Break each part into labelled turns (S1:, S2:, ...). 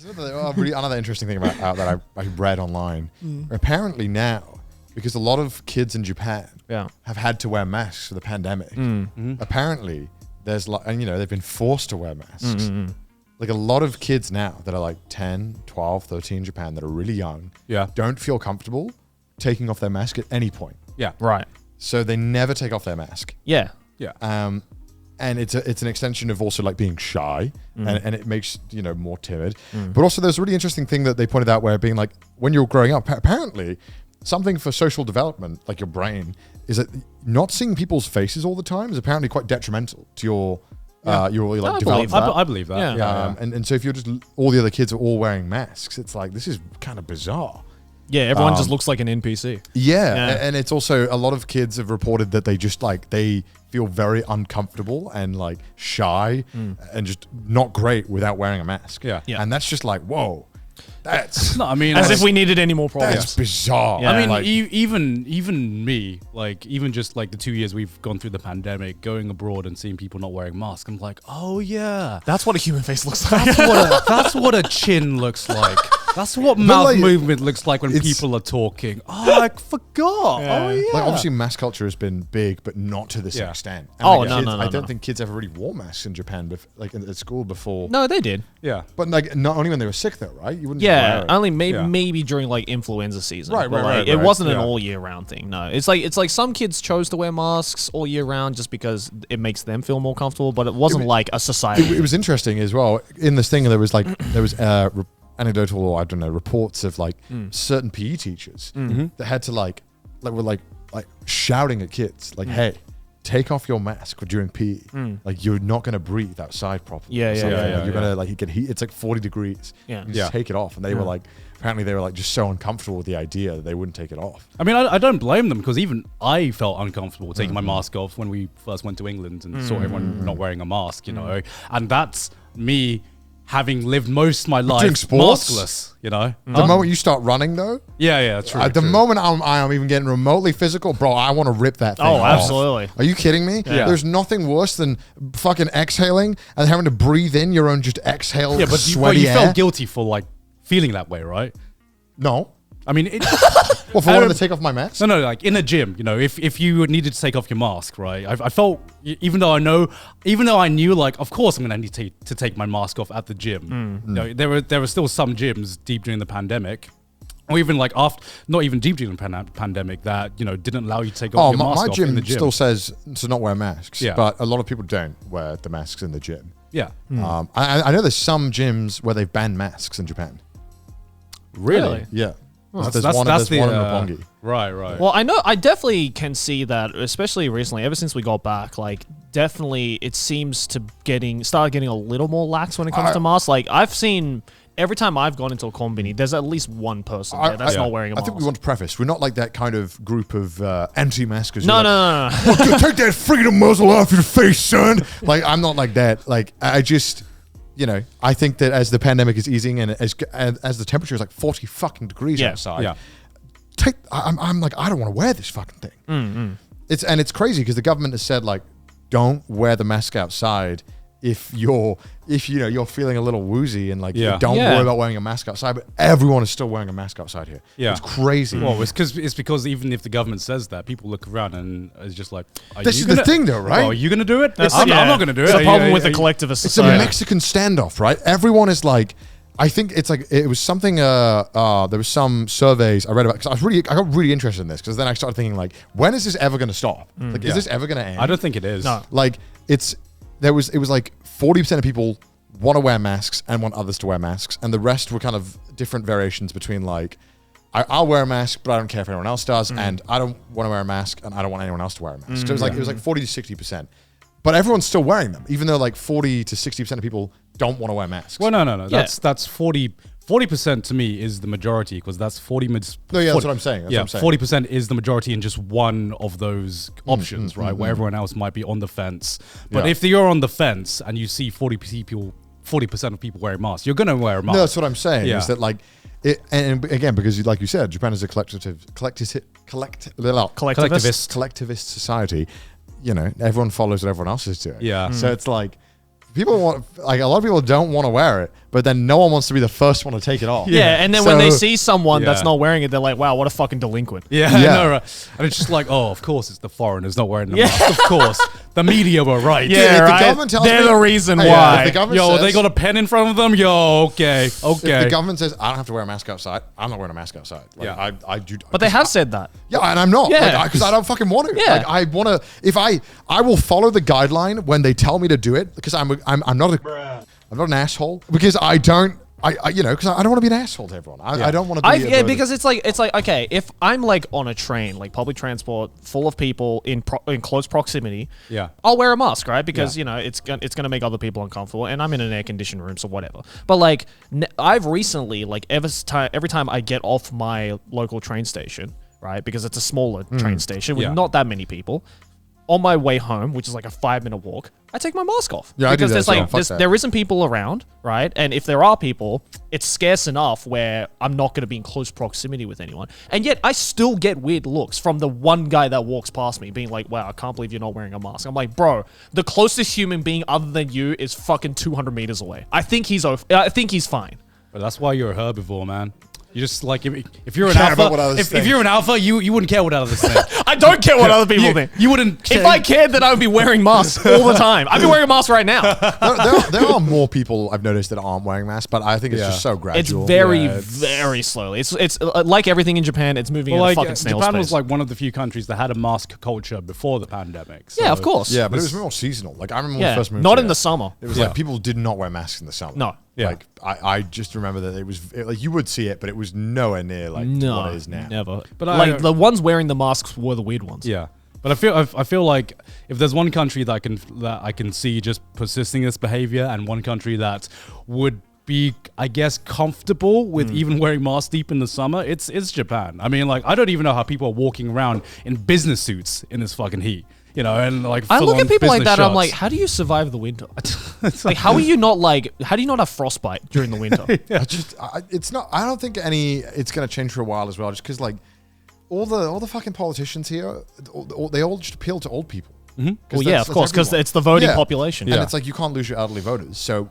S1: There's another interesting thing about that I read online. Apparently now, because a lot of kids in Japan have had to wear masks for the pandemic, apparently there's and they've been forced to wear masks. Like a lot of kids now that are like 10, 12, 13 in Japan that are really young, don't feel comfortable taking off their mask at any point.
S2: Yeah.
S3: Right.
S1: So they never take off their mask.
S3: Yeah.
S2: Yeah.
S1: And it's an extension of also like being shy and it makes, more timid. But also there's a really interesting thing that they pointed out where being like, when you're growing up, apparently something for social development, like your brain, is that not seeing people's faces all the time is apparently quite detrimental to your development.
S2: I believe that.
S3: Yeah.
S1: And so if you're just, all the other kids are all wearing masks, it's like, this is kind of bizarre.
S3: Yeah, everyone just looks like an NPC.
S1: Yeah. And it's also, a lot of kids have reported that they just they feel very uncomfortable and like shy and just not great without wearing a mask.
S2: Yeah.
S1: And that's just like, whoa, that's
S2: No, I mean,
S3: As if we needed any more problems.
S1: that's bizarre.
S3: Yeah.
S2: I mean,
S1: like,
S2: even me, like even just like the 2 years we've gone through the pandemic, going abroad and seeing people not wearing masks, I'm like, oh yeah,
S3: That's what a human face looks like.
S2: that's what a chin looks like. That's what mouth
S1: like,
S2: movement looks like when people are talking. Oh, I forgot.
S3: Yeah.
S2: Oh yeah.
S1: like obviously mask culture has been big, but not to this extent. And
S3: Oh,
S1: like,
S3: no,
S1: kids,
S3: no, no,
S1: I don't
S3: no.
S1: think kids ever really wore masks in Japan, at school before.
S3: No, they did.
S2: Yeah.
S1: But like not only when they were sick though, right? You wouldn't just wear
S3: Yeah,
S1: it.
S3: only
S2: Yeah.
S3: maybe during like influenza season.
S1: Right,
S3: But,
S1: right,
S3: like,
S1: right,
S3: It
S1: right.
S3: wasn't an
S2: Yeah.
S3: all year round thing. No, it's like some kids chose to wear masks all year round just because it makes them feel more comfortable. But it wasn't like a society.
S1: It was interesting as well. In this thing, there was anecdotal, or I don't know, reports of like certain PE teachers that had to were shouting at kids like, "Hey, take off your mask during PE. Like you're not going to breathe outside properly.
S3: Yeah,
S1: or
S3: yeah,
S1: something.
S3: yeah,
S1: Like, you're gonna like get heat. It's like 40 degrees.
S3: Yeah.
S1: You just take it off." And they were like, apparently they were like just so uncomfortable with the idea that they wouldn't take it off.
S2: I mean, I don't blame them because even I felt uncomfortable taking my mask off when we first went to England and saw everyone not wearing a mask, and that's me having lived most of my life
S1: doing sports?
S2: maskless, you know?
S1: The moment you start running, though,
S2: Yeah, true.
S1: the
S2: true.
S1: moment I am even getting remotely physical, bro, I want to rip that thing
S3: Oh,
S1: off.
S3: absolutely.
S1: Are you kidding me?
S2: Yeah.
S1: There's nothing worse than fucking exhaling and having to breathe in your own just exhale
S2: Yeah, but
S1: sweaty
S2: you
S1: air.
S2: felt guilty for like feeling that way, right?
S1: No.
S2: I mean, it,
S1: Well, for
S2: I
S1: wanting
S2: don't-
S1: to take off my mask?
S2: no, like in a gym, if you needed to take off your mask, right? I felt, even though I knew, like, of course I'm gonna need to take my mask off at the gym. There were still some gyms deep during the pandemic, or even like after, not even deep during the pandemic, that didn't allow you to take off your mask
S1: my
S2: off in the
S1: gym
S2: gym.
S1: still says to not wear masks,
S2: Yeah.
S1: but a lot of people don't wear the masks in the gym.
S2: Yeah,
S1: I know there's some gyms where they've banned masks in Japan.
S3: Really?
S1: Yeah.
S2: That's
S1: there's
S2: the
S1: one in Roppongi.
S2: right.
S3: Well, I definitely can see that, especially recently, ever since we got back, like, definitely it seems to start getting a little more lax when it comes to masks. Like, I've seen, every time I've gone into a combini, there's at least one person there that's not wearing a
S1: I
S3: mask.
S1: think we want to preface, we're not like that kind of group of anti-maskers.
S3: No.
S1: Well, take that freedom muzzle off your face, son. Like, I'm not like that. Like, I just, I think that as the pandemic is easing and as the temperature is like 40 fucking degrees outside, I'm like, I don't want to wear this fucking thing. It's crazy because the government has said, like, don't wear the mask outside if you're feeling a little woozy and like don't worry about wearing a mask outside, but everyone is still wearing a mask outside here.
S2: Yeah.
S1: It's crazy.
S2: Well, it's because even if the government says that, people look around and it's just like,
S1: This is the thing though, right?
S2: Oh, are you going to do it?
S3: That's-
S2: I'm
S3: yeah.
S2: not going to do it.
S3: It's a
S2: Are
S3: problem
S2: you-
S3: with the
S2: are you-
S3: collectivist
S1: It's a
S3: society.
S1: Mexican standoff, right? Everyone is like, I think it's like, it was something, there was some surveys I read about, because I got really interested in this, because then I started thinking like, when is this ever going to stop? Like, is this ever going to end?
S2: I don't think it is.
S3: No.
S1: Like, it was like 40% of people want to wear masks and want others to wear masks, and the rest were kind of different variations between like, I'll wear a mask, but I don't care if anyone else does, and I don't want to wear a mask, and I don't want anyone else to wear a mask. So it was like 40 to 60%, but everyone's still wearing them, even though like 40 to 60% of people don't want to wear masks.
S2: Well, no.
S3: Yeah.
S2: That's 40% to me is the majority, because that's 40 minutes.
S1: No, yeah, that's what I'm saying. That's what I'm saying.
S2: 40% is the majority in just one of those options, right? Where everyone else might be on the fence. But
S1: Yeah.
S2: if you're on the fence and you see 40% of people wearing masks, you're gonna wear a mask.
S1: No, that's what I'm saying.
S2: Yeah.
S1: Is that like, and again, because like you said, Japan is a collectivist society. Everyone follows what everyone else is doing.
S2: Yeah.
S1: So it's like, people want, like, a lot of people don't want to wear it, but then no one wants to be the first one to take it off.
S3: Yeah, and then when they
S1: So-
S3: see someone that's not wearing it, they're like, wow, what a fucking delinquent.
S2: Yeah,
S1: Yeah.
S2: I know, right? And it's just like, oh, of course it's the foreigners not wearing the mask. Of course. The media were right.
S3: Yeah,
S1: if the
S3: right?
S1: government tells
S3: They're
S1: me-
S3: the reason
S1: Hey,
S3: why.
S1: if the government
S2: Yo,
S1: says-
S2: they got a pen in front of them? Yo, okay.
S1: If
S2: Okay.
S1: the government says I don't have to wear a mask outside, I'm not wearing a mask outside. Like,
S2: Yeah.
S1: I do.
S3: But they have said that.
S1: Yeah, and I'm not.
S3: Yeah.
S1: Because I don't fucking want to.
S3: Yeah.
S1: Like, I want to. If I will follow the guideline when they tell me to do it because I'm not an asshole because I don't. Because I don't want to be an asshole to everyone. I don't want to be.
S3: Because it's like okay, if I'm like on a train, like public transport, full of people in close proximity,
S2: Yeah.
S3: I'll wear a mask, right? Because
S2: Yeah.
S3: it's gonna make other people uncomfortable, and I'm in an air conditioned room, so whatever. But like I've recently like every time I get off my local train station, right? Because it's a smaller train station with
S2: Yeah.
S3: not that many people. On my way home, which is like a 5-minute walk, I take my mask off.
S1: Yeah, I do
S3: because
S1: that
S3: there's
S1: as well.
S3: like
S1: Fuck that.
S3: there isn't people around, right? And if there are people, it's scarce enough where I'm not going to be in close proximity with anyone. And yet I still get weird looks from the one guy that walks past me being like, wow, I can't believe you're not wearing a mask. I'm like, bro, the closest human being other than you is fucking 200 meters away. I think he's fine.
S2: But that's why you're a herbivore, man. You just like if you're an
S1: Care about what
S2: alpha,
S1: others
S2: if
S1: think.
S2: you're an alpha, you wouldn't care what others think.
S3: I don't care what other people think.
S2: You wouldn't.
S3: If I cared, then I would be wearing masks all the time. I'd be wearing a mask right now.
S1: there are more people I've noticed that aren't wearing masks, but I think it's
S2: Yeah.
S1: just so
S3: It's
S1: gradual.
S3: very slowly. It's like everything in Japan. It's moving
S2: Well,
S3: at a
S2: like
S3: fucking snail's
S2: Japan
S3: pace.
S2: was like one of the few countries that had a mask culture before the pandemic. So
S3: yeah, of course.
S1: Yeah, but it was more seasonal. Like I remember when
S3: Yeah,
S1: we first moved
S3: not
S1: here,
S3: in the summer.
S1: It was
S2: Yeah.
S1: like people did not wear masks in the summer.
S3: No.
S2: Yeah.
S1: Like I just remember that like you would see it, but it was nowhere near like what it is now.
S3: Never.
S2: But
S3: But the ones wearing the masks were the weird ones.
S2: Yeah, but I feel like if there's one country that I can see just persisting this behavior, and one country that would be, I guess, comfortable with even wearing masks deep in the summer, it's Japan. I mean, like I don't even know how people are walking around in business suits in this fucking heat. You know, and like
S3: I look at people like that.
S2: business
S3: I'm like,
S2: shirts.
S3: how do you survive the winter? Like, how are you not like? How do you not have frostbite during the winter?
S1: It's not. I don't think it's going to change for a while as well. Just because like all the fucking politicians here, they all just appeal to old people.
S3: Well, yeah, of course, because it's the voting population.
S1: And it's like you can't lose your elderly voters. So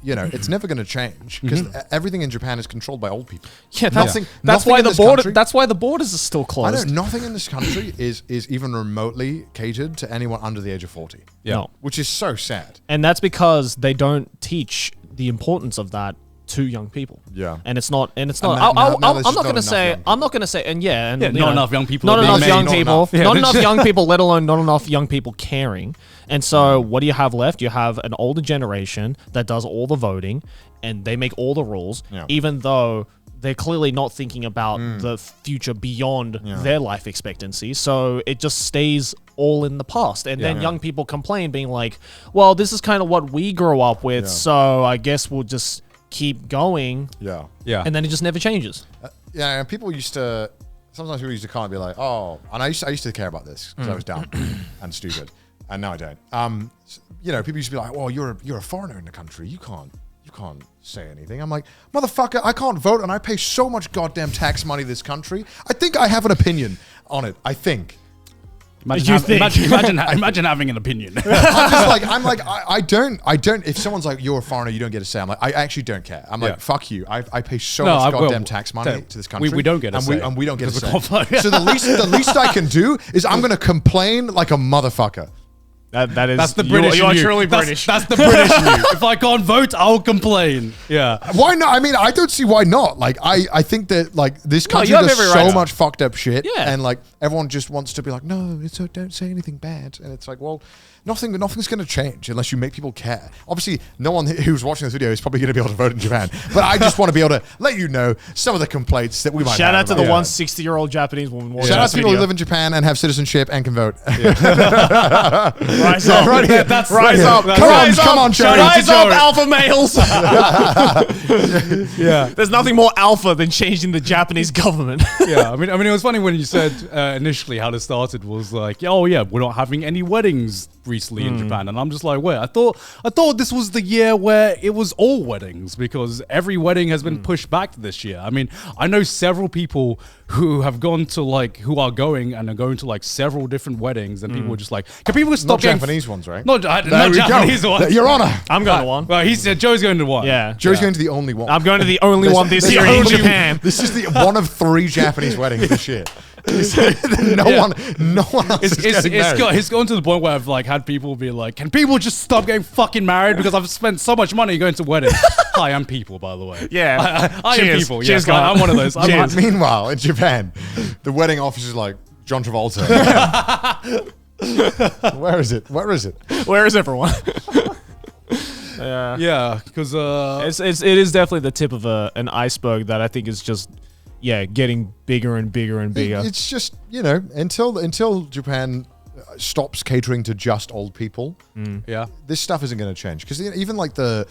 S1: you know it's never going to change because everything in Japan is controlled by old people.
S3: Yeah,
S1: Nothing-
S3: that's
S1: nothing
S3: why
S1: in
S3: the
S1: this
S3: border.
S1: country-
S3: That's why the borders are still
S1: I
S3: closed.
S1: know nothing in this country is even remotely catered to anyone under the age of 40.
S2: Yeah.
S3: No.
S1: Which is so sad.
S3: And that's because they don't teach the importance of that to young people.
S1: Yeah.
S3: And it's not. And it's
S1: And
S3: not.
S1: now there's
S3: I'm
S1: just
S3: not
S1: not
S3: going to
S1: enough
S3: say.
S1: young people.
S3: I'm not going to say. And yeah, and
S2: Yeah,
S3: you
S2: not
S3: know,
S2: enough young people
S3: Not
S2: are being
S3: enough
S2: made,
S3: young
S1: not
S3: people.
S1: enough.
S2: Yeah,
S3: Not
S2: there's-
S3: enough young people. Let alone not enough young people caring. And so, what do you have left? You have an older generation that does all the voting, and they make all the rules,
S1: Yeah.
S3: even though they're clearly not thinking about the future beyond their life expectancy. So it just stays all in the past. And then young people complain, being like, well, this is kind of what we grew up with, so I guess we'll just keep going.
S1: Yeah.
S2: Yeah.
S3: And then it just never changes.
S1: Yeah, and people used to. Sometimes people used to kind of be like, "Oh," and I used to care about this because I was dumb and stupid, and now I don't. You know, people used to be like, "Well, you're a foreigner in the country. You can't say anything." I'm like, "Motherfucker, I can't vote, and I pay so much goddamn tax money to this country. I think I have an opinion on it. I think."
S2: Imagine having an opinion.
S1: I'm like, I don't. If someone's like, "You're a foreigner, you don't get a say," I'm like, I actually don't care. I'm
S2: Yeah.
S1: like, fuck you. I pay so
S2: No,
S1: much
S2: I will.
S1: goddamn tax money to this country.
S2: We don't get a
S1: and
S2: say.
S1: and we don't get a say.
S2: Because we're
S1: So the least I can do is I'm going to complain like a motherfucker.
S3: That is.
S2: That's the British.
S3: You are
S2: in you.
S3: truly
S2: That's-
S3: British.
S2: That's the British in you. If I can't vote, I'll complain. Yeah.
S1: Why not? I mean, I don't see why not. Like, I think that like this country
S3: you have
S1: does
S3: every
S1: so
S3: right to.
S1: much fucked up shit,
S3: Yeah.
S1: and like everyone just wants to be like, no, don't say anything bad, and it's like, well, nothing's going to change unless you make people care. Obviously, no one who's watching this video is probably going to be able to vote in Japan, but I just want to be able to let you know some of the complaints that we might.
S3: Shout
S1: have
S3: out to
S1: about
S3: the
S1: it.
S3: one 60-year-old Japanese woman. watching
S1: Shout out
S3: this
S1: to people who
S3: video.
S1: live in Japan and have citizenship and can vote.
S3: Rise up.
S1: Right here.
S2: That's
S3: Rise up.
S1: Come on, Joey.
S3: Rise up,
S2: Joey.
S3: alpha males.
S2: Yeah.
S3: There's nothing more alpha than changing the Japanese government.
S2: Yeah, I mean, it was funny when you said initially how this started was like, oh yeah, we're not having any weddings recently in Japan, and I'm just like, wait, I thought this was the year where it was all weddings because every wedding has been pushed back this year. I mean, I know several people who have gone to who are going to several different weddings, and people were just like, can people stop
S1: Not Japanese ones, right?
S2: Not
S1: There we
S2: Japanese
S1: go.
S2: ones.
S1: Your Honor.
S3: I'm going to one.
S2: Well, he said Joe's going to one.
S3: Yeah.
S1: Joe's going to the only one.
S3: I'm going to the only one this year in Japan.
S1: This is the one of 3 Japanese weddings this year. no one else is getting married.
S2: It's gone to the point where I've like had people be like, "Can people just stop getting fucking married because I've spent so much money going to weddings?" Hi, I'm people, by the way.
S3: Yeah.
S2: I am people.
S3: Cheers,
S2: Yes,
S3: guys.
S2: I'm one of those.
S1: Meanwhile, in Japan, the wedding officer is like, John Travolta. Where is it? Where is it?
S3: Where is everyone? Yeah.
S2: Yeah, because
S3: It is definitely the tip of an iceberg that I think is just getting bigger and bigger and bigger.
S1: It's just, until Japan stops catering to just old people,
S2: yeah,
S1: this stuff isn't going to change. Because even like the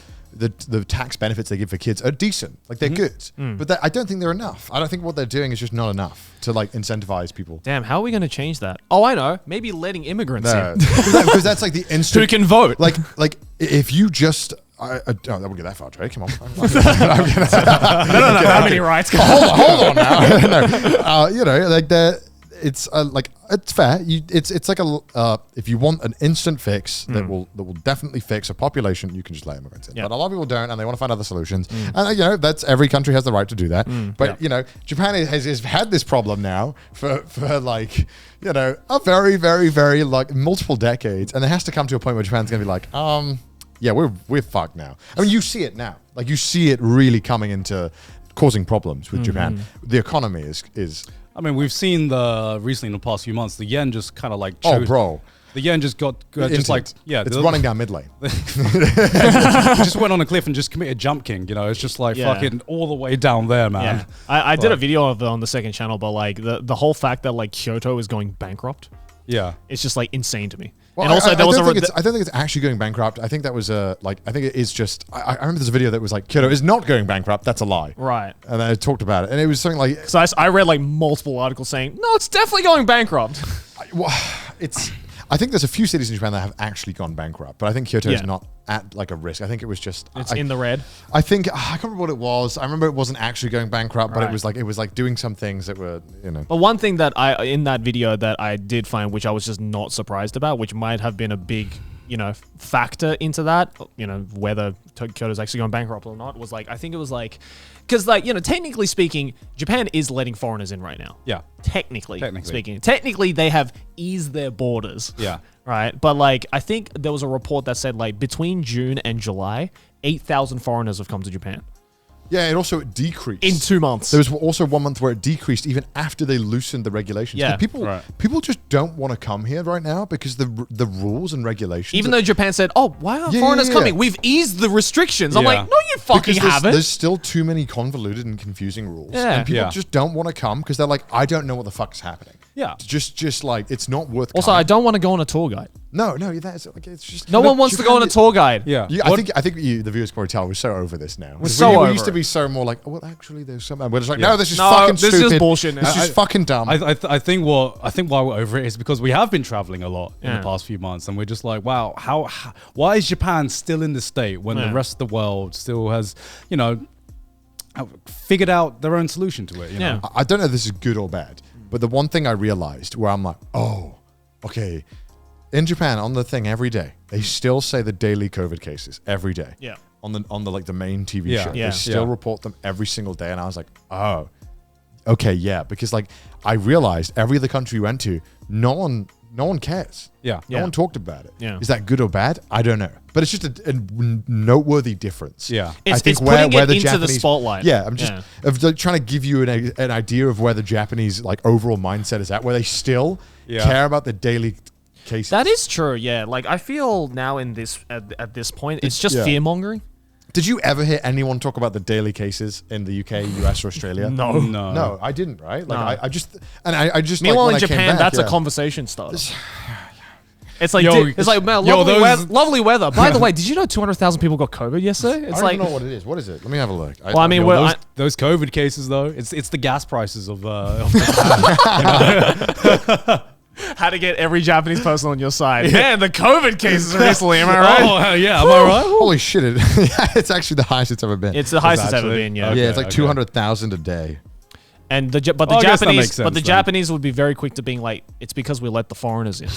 S1: tax benefits they give for kids are decent. Like they're good. But I don't think they're enough. I don't think what they're doing is just not enough to like incentivize people.
S3: Damn, how are we going to change that? Oh, I know. Maybe letting immigrants in.
S1: Because that's like the instant.
S3: Who can vote?
S1: Like if you just. I won't get that far, Trey. Come on.
S3: No, how many rights?
S1: Hold on now. No. It's like it's fair. It's like if you want an instant fix that will definitely fix a population, you can just let immigrants in.
S3: Yep.
S1: But a lot of people don't, and they want to find other solutions. And that's every country has the right to do that. But Japan has had this problem now for like a very, very, very like multiple decades, and it has to come to a point where Japan's gonna be like, yeah, we're fucked now. I mean, you see it now. Like you see it really coming into causing problems with Japan. The economy is.
S2: I mean, we've seen recently in the past few months, the yen just kind of like.
S1: Oh, bro.
S2: The yen just got just like
S1: it's running down mid lane.
S2: It just went on a cliff and just committed jump king. It's just like fucking all the way down there, man.
S3: Yeah. I did a video of it on the second channel, but like the whole fact that like Kyoto is going bankrupt, it's just like insane to me.
S1: Well,
S3: and also
S1: I
S3: there was
S1: don't think it's actually going bankrupt. I think that was I think it is just. I remember there's a video that was like Kyoto is not going bankrupt. That's a lie.
S3: Right.
S1: And then I talked about it, and it was something like.
S3: So I read like multiple articles saying no, it's definitely going bankrupt.
S1: I think there's a few cities in Japan that have actually gone bankrupt, but I think Kyoto is not at like a risk. I think it was just
S3: it's in the red.
S1: I think I can't remember what it was. I remember it wasn't actually going bankrupt, but it was like doing some things that were
S3: But one thing that in that video that I did find, which I was just not surprised about, which might have been a big factor into that, whether Kyoto's actually going bankrupt or not, was like I think it was like. Because, technically speaking, Japan is letting foreigners in right now.
S2: Yeah.
S3: Technically speaking. Technically, they have eased their borders.
S2: Yeah.
S3: Right? But, like, I think there was a report that said, like, between June and July, 8,000 foreigners have come to Japan.
S1: Yeah, it also decreased.
S3: In 2 months.
S1: There was also 1 month where it decreased even after they loosened the regulations.
S3: Yeah.
S1: People just don't want to come here right now because the rules and regulations.
S3: Even though Japan said, oh, why aren't foreigners coming? We've eased the restrictions. I'm like, no, you fucking haven't.
S1: There's still too many convoluted and confusing rules.
S3: Yeah.
S1: And people just don't want to come because they're like, I don't know what the fuck's happening.
S2: Yeah.
S1: Just like, it's not worth
S3: Also,
S1: coming.
S3: I don't want to go on a tour guide.
S1: No, that's like it's just
S3: no one wants to go on a tour guide.
S2: Yeah,
S1: I think the viewers can probably tell we're so over this now.
S3: We
S1: used to be so more like, well, actually, there's some. We're just like, no, this is fucking
S3: this
S1: stupid.
S3: is bullshit.
S1: This is fucking dumb.
S2: I think why we're over it is because we have been traveling a lot in the past few months, and we're just like, wow, why is Japan still in this state when the rest of the world still has, figured out their own solution to it? You know?
S1: I don't know if this is good or bad, but the one thing I realized where I'm like, oh, okay. In Japan, on the thing every day, they still say the daily COVID cases every day.
S3: Yeah.
S1: On the like the main TV show,
S3: Yeah.
S1: they still report them every single day, and I was like, oh, okay, yeah, because like I realized every other country we went to, no one cares.
S2: Yeah.
S1: No one talked about it.
S3: Yeah.
S1: Is that good or bad? I don't know, but it's just a noteworthy difference.
S2: Yeah.
S3: It's
S1: I think
S3: putting
S1: where
S3: it
S1: the
S3: into the
S1: Japanese
S3: spotlight.
S1: Yeah, I'm just of like trying to give you an idea of where the Japanese like overall mindset is at, where they still care about the daily cases.
S3: That is true, yeah. Like, I feel now in this at this point, it's just fear-mongering.
S1: Did you ever hear anyone talk about the daily cases in the UK, US, or Australia?
S2: No,
S1: I didn't. Right? Like,
S3: No.
S1: I just.
S3: Meanwhile,
S1: like,
S3: in
S1: when I came
S3: Japan,
S1: back,
S3: that's a conversation starter. It's like,
S2: Yo,
S3: it's like, man,
S2: yo,
S3: lovely weather. By the way, did you know 200,000 people got COVID yesterday? It's
S1: I
S3: like,
S1: don't know what it is. What is it? Let me have a look.
S3: Well, I mean,
S2: Yo, those COVID cases though, it's the gas prices of
S3: how to get every Japanese person on your side. Man, the COVID cases recently, am I right?
S2: Oh yeah, am I right?
S1: Holy shit! It's actually the highest it's ever been.
S3: It's the highest it's ever
S2: actually?
S3: been, yeah.
S2: Okay.
S1: Yeah, it's like 200,000 a day.
S3: And the
S2: I guess that makes
S3: Japanese,
S2: sense
S3: but the
S2: then.
S3: Japanese would be very quick to being like, it's because we let the foreigners in.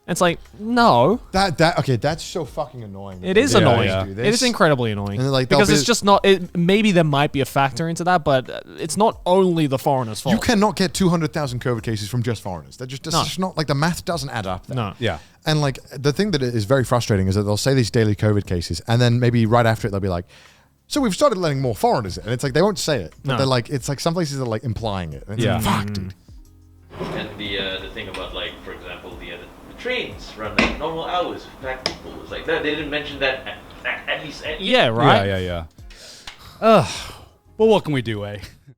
S3: It's like, no.
S1: Okay, that's so fucking annoying.
S3: It is annoying.
S2: yeah.
S3: It is incredibly annoying.
S1: And like,
S3: because it's just not. Maybe there might be a factor into that, but it's not only the foreigners' fault.
S1: You cannot get 200,000 COVID cases from just foreigners. That's just not like the math doesn't add up there.
S3: No.
S2: Yeah.
S1: And like the thing that is very frustrating is that they'll say these daily COVID cases, and then maybe right after it they'll be like, "So we've started letting more foreigners in," and it's like they won't say it, but they're like, it's like some places are like implying it. And it's like, fuck, dude.
S4: And the thing about like, for example, the trains run like normal hours with packed people. It's like that. They didn't mention that at least.
S3: Yeah, right.
S2: Yeah. Well, what can we do, eh?